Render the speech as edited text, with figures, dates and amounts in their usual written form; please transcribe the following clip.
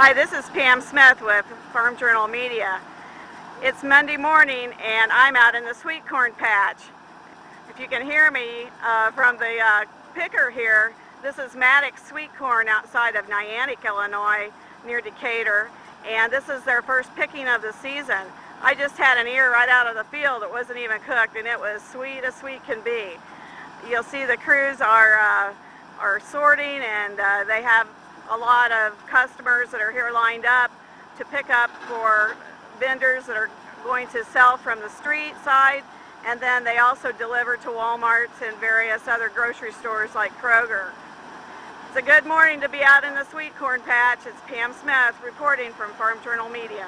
Hi, this is Pam Smith with Farm Journal Media. It's Monday morning and I'm out in the sweet corn patch. If you can hear me from the picker here, this is Maddox sweet corn outside of Niantic, Illinois, near Decatur, and this is their first picking of the season. I just had an ear right out of the field. It wasn't even cooked and it was sweet as sweet can be. You'll see the crews are sorting, and they have a lot of customers that are here lined up to pick up for vendors that are going to sell from the street side, and then they also deliver to Walmarts and various other grocery stores like Kroger. It's a good morning to be out in the sweet corn patch. It's Pam Smith reporting from Farm Journal Media.